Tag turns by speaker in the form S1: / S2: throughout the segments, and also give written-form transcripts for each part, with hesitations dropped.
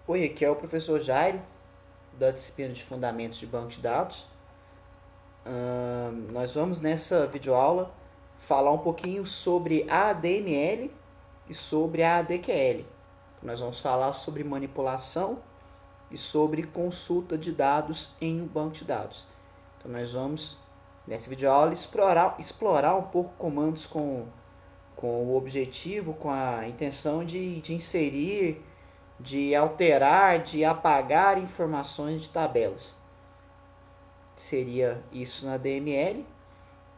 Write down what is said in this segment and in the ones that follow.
S1: Oi, aqui é o professor Jairo, da disciplina de Fundamentos de Banco de Dados. Nós vamos nessa videoaula falar um pouquinho sobre a ADML e sobre a ADQL. Nós vamos falar sobre manipulação e sobre consulta de dados em um banco de dados. Então nós vamos, nessa videoaula, explorar um pouco comandos com o objetivo, com a intenção de inserir, de alterar, de apagar informações de tabelas. Seria isso na DML.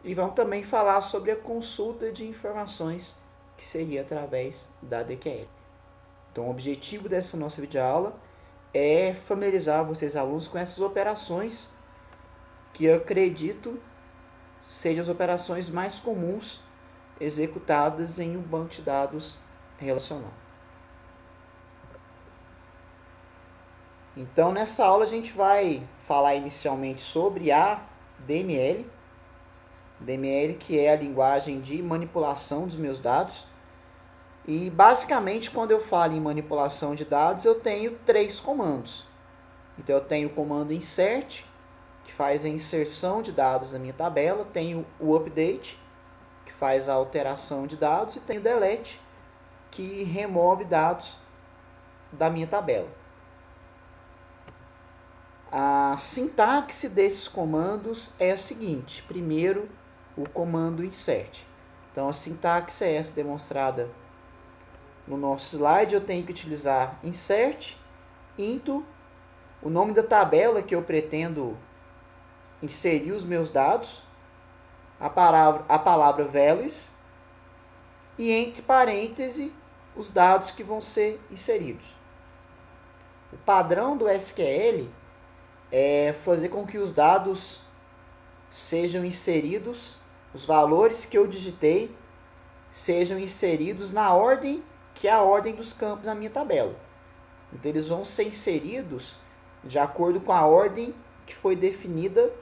S1: E vamos também falar sobre a consulta de informações, que seria através da DQL. Então, o objetivo dessa nossa videoaula é familiarizar vocês, alunos, com essas operações que eu acredito sejam as operações mais comuns executadas em um banco de dados relacional. Então, nessa aula a gente vai falar inicialmente sobre a DML. DML, que é a linguagem de manipulação dos meus dados. E, basicamente, quando eu falo em manipulação de dados, eu tenho três comandos. Então, eu tenho o comando insert, que faz a inserção de dados na minha tabela. Tenho o update, que faz a alteração de dados. E tenho o delete, que remove dados da minha tabela. A sintaxe desses comandos é a seguinte. Primeiro, o comando insert. Então, a sintaxe é essa demonstrada no nosso slide. Eu tenho que utilizar insert, into, o nome da tabela que eu pretendo inserir os meus dados, a palavra values, e entre parênteses, os dados que vão ser inseridos. O padrão do SQL é fazer com que os dados sejam inseridos, os valores que eu digitei sejam inseridos na ordem que é a ordem dos campos na minha tabela. Então, eles vão ser inseridos de acordo com a ordem que foi definida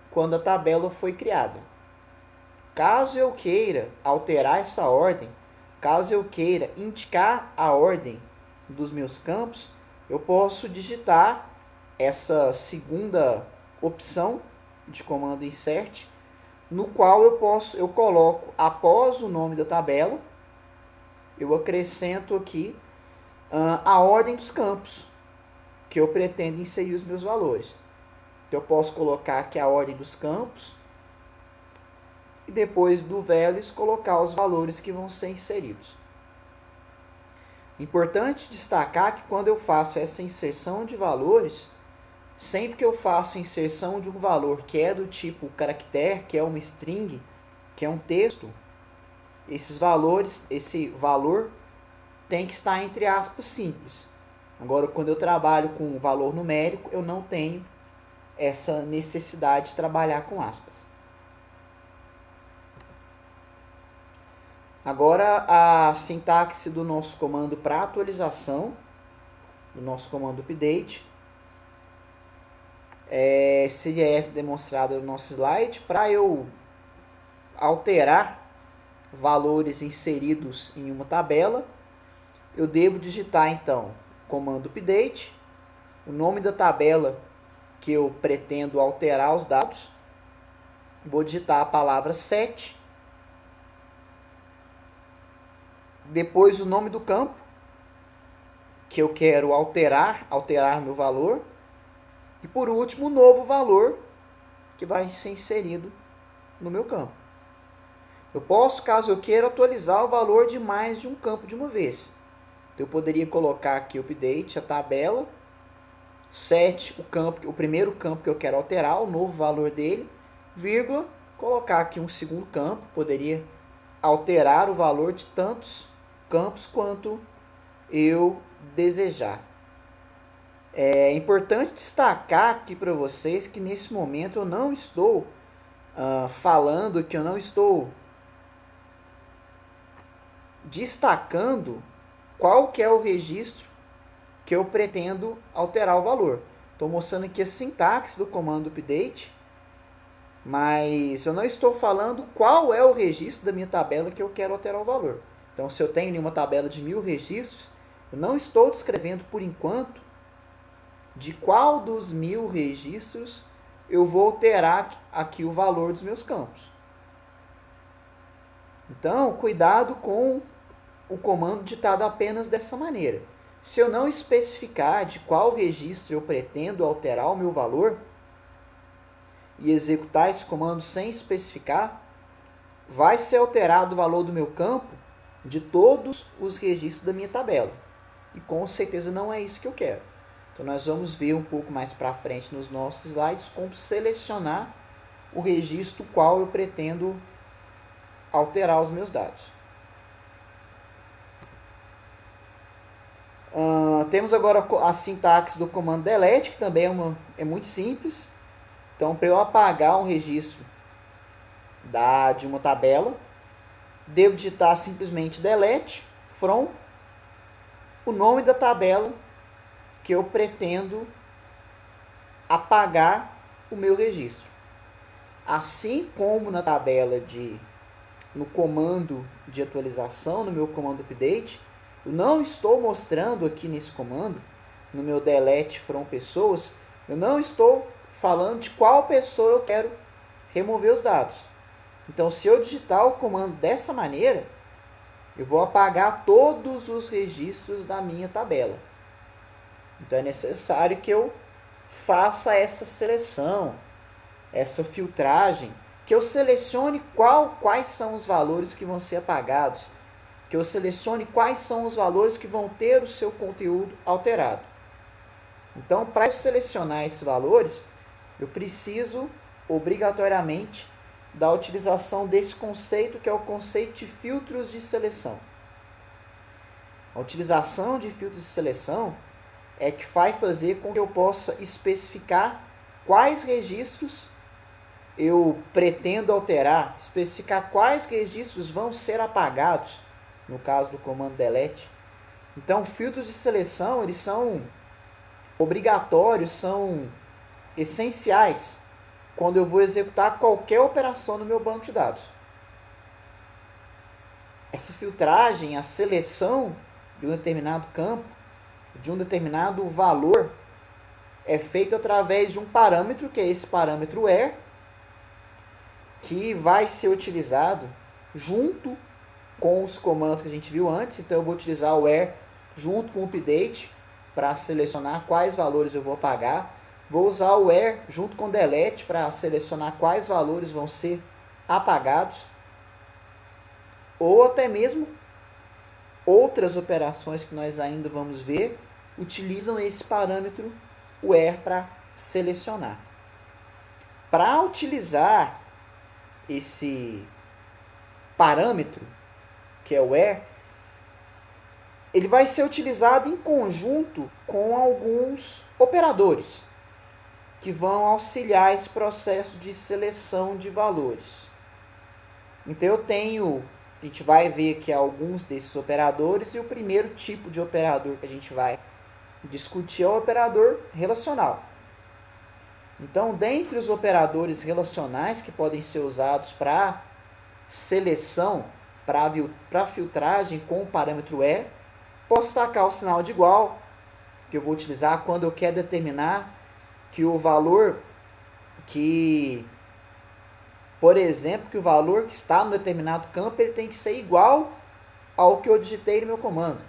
S1: quando a tabela foi criada. Caso eu queira alterar essa ordem, caso eu queira indicar a ordem dos meus campos, eu posso digitar essa segunda opção de comando insert, no qual eu coloco após o nome da tabela, eu acrescento aqui a ordem dos campos que eu pretendo inserir os meus valores. Então, eu posso colocar aqui a ordem dos campos e depois do values colocar os valores que vão ser inseridos. Importante destacar que quando eu faço essa inserção de valores, sempre que eu faço a inserção de um valor que é do tipo caractere, que é uma string, que é um texto, esse valor tem que estar entre aspas simples. Agora, quando eu trabalho com valor numérico, eu não tenho essa necessidade de trabalhar com aspas. Agora, a sintaxe do nosso comando para atualização, do nosso comando update, seria essa demonstrada no nosso slide. Para eu alterar valores inseridos em uma tabela, eu devo digitar então comando update, o nome da tabela que eu pretendo alterar os dados, vou digitar a palavra set, depois o nome do campo que eu quero alterar meu valor, e por último o novo valor que vai ser inserido no meu campo. Eu posso, caso eu queira, atualizar o valor de mais de um campo de uma vez. Então, eu poderia colocar aqui update, a tabela, set, o primeiro campo que eu quero alterar, o novo valor dele, vírgula, colocar aqui um segundo campo, poderia alterar o valor de tantos campos quanto eu desejar. É importante destacar aqui para vocês que nesse momento eu não estou falando, que eu não estou destacando qual que é o registro que eu pretendo alterar o valor. Estou mostrando aqui a sintaxe do comando update, mas eu não estou falando qual é o registro da minha tabela que eu quero alterar o valor. Então, se eu tenho uma tabela de 1000 registros, eu não estou descrevendo por enquanto de qual dos 1000 registros eu vou alterar aqui o valor dos meus campos. Então, cuidado com o comando ditado apenas dessa maneira. Se eu não especificar de qual registro eu pretendo alterar o meu valor e executar esse comando sem especificar, vai ser alterado o valor do meu campo de todos os registros da minha tabela. E com certeza não é isso que eu quero. Então nós vamos ver um pouco mais para frente nos nossos slides como selecionar o registro qual eu pretendo alterar os meus dados. Temos agora a sintaxe do comando delete, que também é muito simples. Então, para eu apagar um registro de uma tabela, devo digitar simplesmente delete from o nome da tabela que eu pretendo apagar o meu registro. Assim como na tabela no comando de atualização, no meu comando update, eu não estou mostrando aqui nesse comando, no meu delete from pessoas, eu não estou falando de qual pessoa eu quero remover os dados. Então, se eu digitar o comando dessa maneira, eu vou apagar todos os registros da minha tabela. Então, é necessário que eu faça essa seleção, essa filtragem, que eu selecione quais são os valores que vão ser apagados, que eu selecione quais são os valores que vão ter o seu conteúdo alterado. Então, para eu selecionar esses valores, eu preciso, obrigatoriamente, da utilização desse conceito, que é o conceito de filtros de seleção. A utilização de filtros de seleção é que vai fazer com que eu possa especificar quais registros eu pretendo alterar, especificar quais registros vão ser apagados, no caso do comando delete. Então, filtros de seleção, eles são obrigatórios, são essenciais quando eu vou executar qualquer operação no meu banco de dados. Essa filtragem, a seleção de um determinado campo, de um determinado valor, é feita através de um parâmetro, que é esse parâmetro where, que vai ser utilizado junto com os comandos que a gente viu antes. Então eu vou utilizar o where junto com o update para selecionar quais valores eu vou apagar. Vou usar o where junto com o delete para selecionar quais valores vão ser apagados. Ou até mesmo outras operações que nós ainda vamos ver utilizam esse parâmetro where para selecionar. Para utilizar esse parâmetro, que é o where, ele vai ser utilizado em conjunto com alguns operadores que vão auxiliar esse processo de seleção de valores. Então a gente vai ver aqui alguns desses operadores, e o primeiro tipo de operador que a gente vai discutir é o operador relacional. Então, dentre os operadores relacionais que podem ser usados para seleção, para filtragem com o parâmetro where, posso tacar o sinal de igual, que eu vou utilizar quando eu quero determinar que o valor por exemplo, que o valor que está no determinado campo ele tem que ser igual ao que eu digitei no meu comando.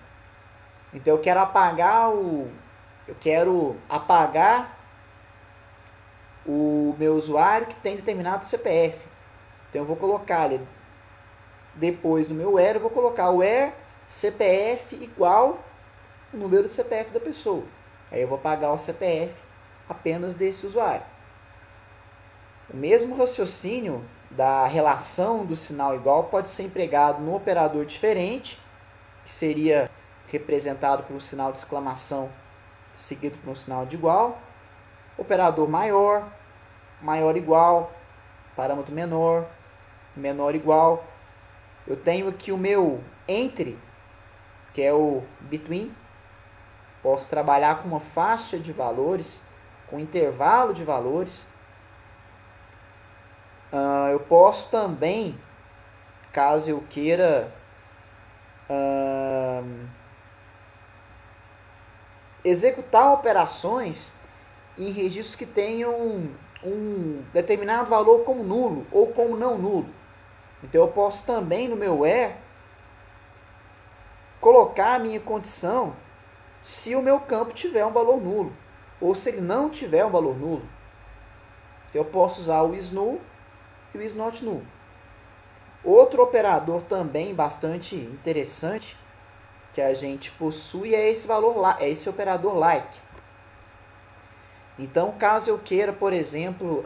S1: Então eu quero apagar o meu usuário que tem determinado CPF. Então eu vou colocar ali, depois do meu where, eu vou colocar o where CPF igual o número do CPF da pessoa. Aí eu vou apagar o CPF apenas desse usuário. O mesmo raciocínio da relação do sinal igual pode ser empregado no operador diferente, que seria representado por um sinal de exclamação seguido por um sinal de igual. Operador maior, maior igual, parâmetro menor, menor igual. Eu tenho aqui o meu entre, que é o between. Posso trabalhar com uma faixa de valores, com intervalo de valores. Eu posso também, caso eu queira, executar operações em registros que tenham um determinado valor como nulo ou como não nulo. Então eu posso também no meu where colocar a minha condição se o meu campo tiver um valor nulo ou se ele não tiver um valor nulo. Então eu posso usar o isNull e o isNotNull. Outro operador também bastante interessante que a gente possui é esse operador like. Então, caso eu queira, por exemplo,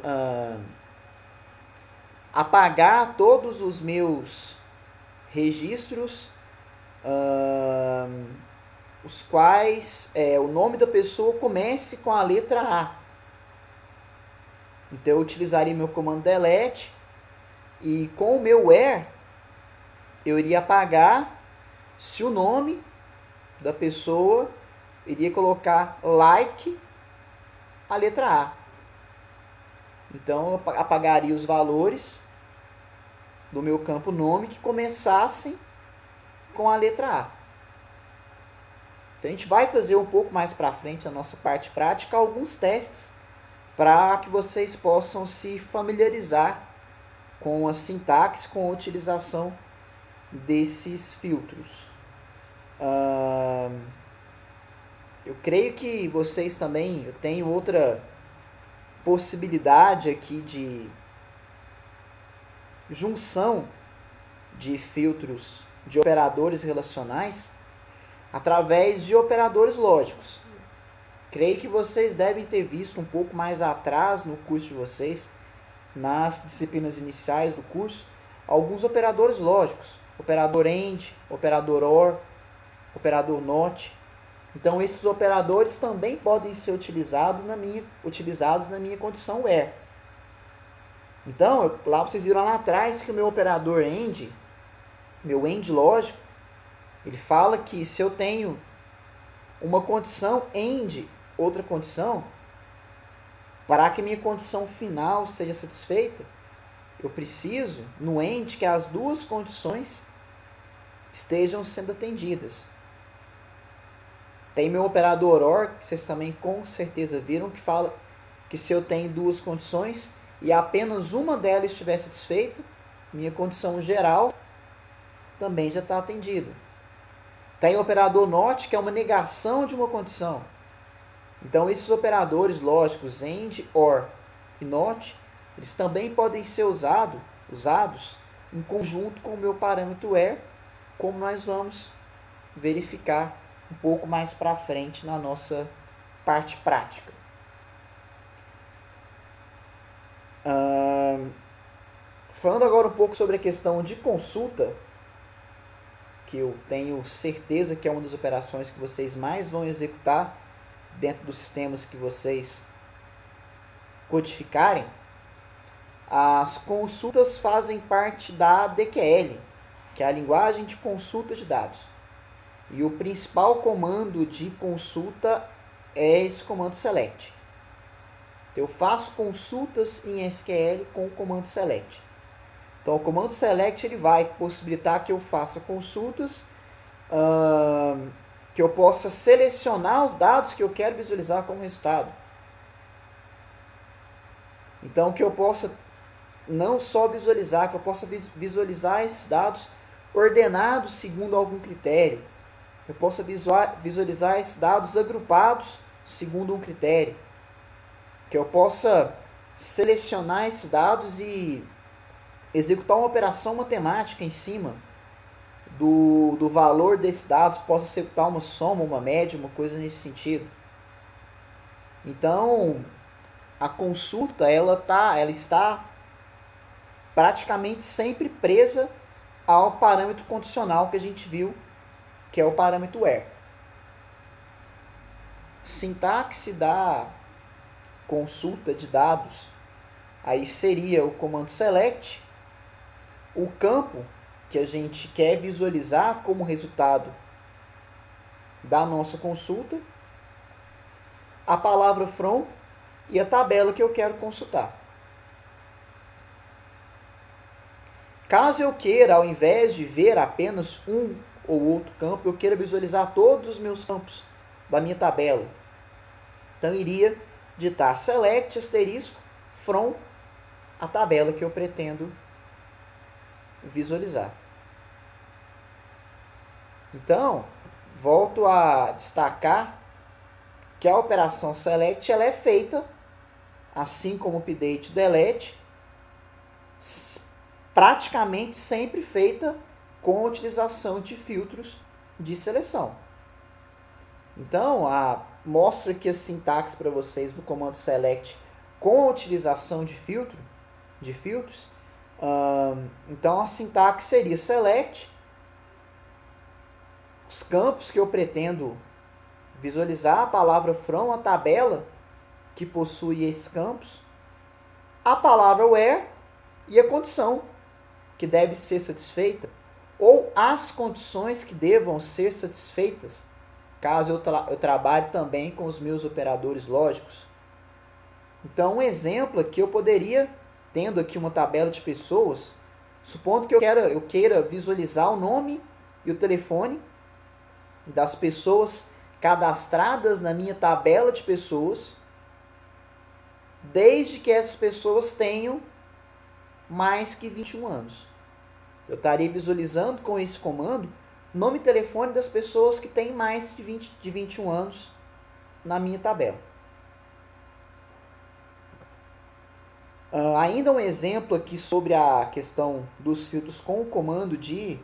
S1: apagar todos os meus registros, os quais o nome da pessoa comece com a letra A. Então, eu utilizaria meu comando delete e com o meu where eu iria apagar se o nome da pessoa iria colocar like a letra A. Então eu apagaria os valores do meu campo nome que começassem com a letra A. Então a gente vai fazer um pouco mais para frente na nossa parte prática alguns testes para que vocês possam se familiarizar com a sintaxe, com a utilização desses filtros. Eu creio que vocês também, eu tenho outra possibilidade aqui de junção de filtros de operadores relacionais através de operadores lógicos. Creio que vocês devem ter visto um pouco mais atrás no curso de vocês, nas disciplinas iniciais do curso, alguns operadores lógicos. Operador AND, operador OR, operador NOT. Então esses operadores também podem ser utilizados na minha condição where. Então, lá vocês viram lá atrás que o meu operador AND, meu AND lógico, ele fala que se eu tenho uma condição AND, outra condição, para que minha condição final seja satisfeita, eu preciso, no AND, que as duas condições estejam sendo atendidas. Tem meu operador OR, que vocês também com certeza viram, que fala que se eu tenho duas condições e apenas uma delas estiver satisfeita, minha condição geral também já está atendida. Tem o operador NOT, que é uma negação de uma condição. Então, esses operadores lógicos AND, OR e NOT, eles também podem ser usados em conjunto com o meu parâmetro where, como nós vamos verificar um pouco mais para frente na nossa parte prática. Falando agora um pouco sobre a questão de consulta, que eu tenho certeza que é uma das operações que vocês mais vão executar dentro dos sistemas que vocês codificarem. As consultas fazem parte da DQL, que é a linguagem de consulta de dados. E o principal comando de consulta é esse comando select. Eu faço consultas em SQL com o comando select. Então o comando select ele vai possibilitar que eu faça consultas, que eu possa selecionar os dados que eu quero visualizar como resultado. Então que eu possa não só visualizar, que eu possa visualizar esses dados ordenados segundo algum critério. Eu possa visualizar esses dados agrupados segundo um critério. Que eu possa selecionar esses dados e executar uma operação matemática em cima do valor desses dados, possa executar uma soma, uma média, uma coisa nesse sentido. Então, a consulta ela está praticamente sempre presa ao parâmetro condicional que a gente viu, que é o parâmetro where. Sintaxe da consulta de dados aí seria o comando select, o campo que a gente quer visualizar como resultado da nossa consulta, a palavra from e a tabela que eu quero consultar. Caso eu queira, ao invés de ver apenas um ou outro campo, eu queira visualizar todos os meus campos da minha tabela. Então, eu iria digitar select asterisco from a tabela que eu pretendo visualizar. Então, volto a destacar que a operação select ela é feita, assim como update e delete, praticamente sempre feita com a utilização de filtros de seleção. Então, mostra aqui a sintaxe para vocês do comando select com a utilização de filtros. Então, a sintaxe seria select, os campos que eu pretendo visualizar, a palavra from, a tabela que possui esses campos, a palavra where e a condição que deve ser satisfeita, ou as condições que devam ser satisfeitas, caso eu trabalhe também com os meus operadores lógicos. Então, um exemplo aqui eu poderia, tendo aqui uma tabela de pessoas, supondo que eu queira visualizar o nome e o telefone das pessoas cadastradas na minha tabela de pessoas, desde que essas pessoas tenham mais que 21 anos. Eu estaria visualizando com esse comando nome e telefone das pessoas que têm mais de 21 anos na minha tabela. Ainda um exemplo aqui sobre a questão dos filtros com o comando de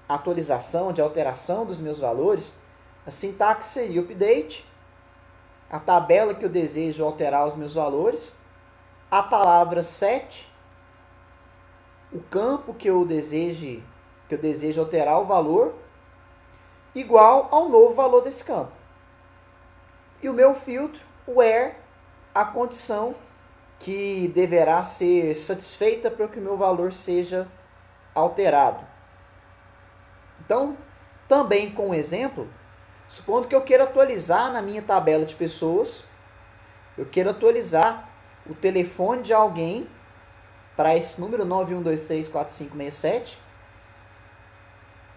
S1: atualização, de alteração dos meus valores. A sintaxe seria update, a tabela que eu desejo alterar os meus valores, a palavra set, o campo que eu desejo alterar o valor, igual ao novo valor desse campo. E o meu filtro, where, a condição que deverá ser satisfeita para que o meu valor seja alterado. Então, também com um exemplo, supondo que eu queira atualizar na minha tabela de pessoas, eu quero atualizar o telefone de alguém para esse número 91234567,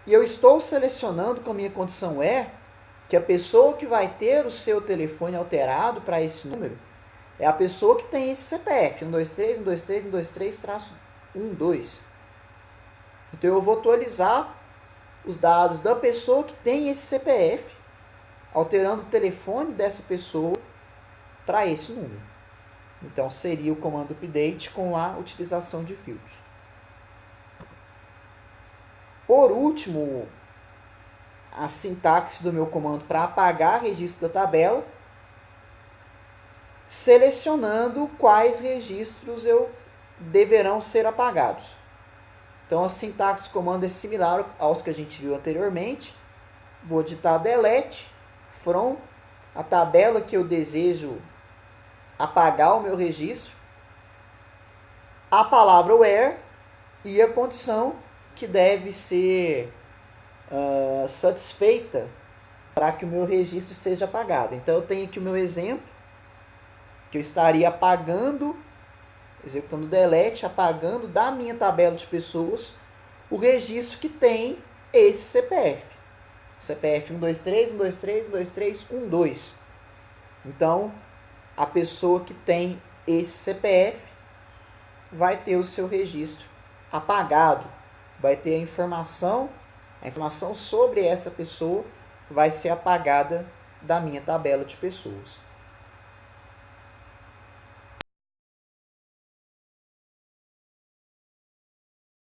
S1: e eu estou selecionando com a minha condição que a pessoa que vai ter o seu telefone alterado para esse número é a pessoa que tem esse CPF, 123.123.123-12. Então eu vou atualizar os dados da pessoa que tem esse CPF, alterando o telefone dessa pessoa para esse número. Então seria o comando update com a utilização de filtros. Por último, a sintaxe do meu comando para apagar registro da tabela, selecionando quais registros deverão ser apagados. Então a sintaxe do comando é similar aos que a gente viu anteriormente. Vou digitar delete from a tabela que eu desejo apagar o meu registro, a palavra where e a condição que deve ser satisfeita para que o meu registro seja apagado. Então eu tenho aqui o meu exemplo, que eu estaria apagando, executando delete, apagando da minha tabela de pessoas o registro que tem esse CPF. CPF 123.123.123.12. Então, a pessoa que tem esse CPF vai ter o seu registro apagado. Vai ter a informação sobre essa pessoa vai ser apagada da minha tabela de pessoas.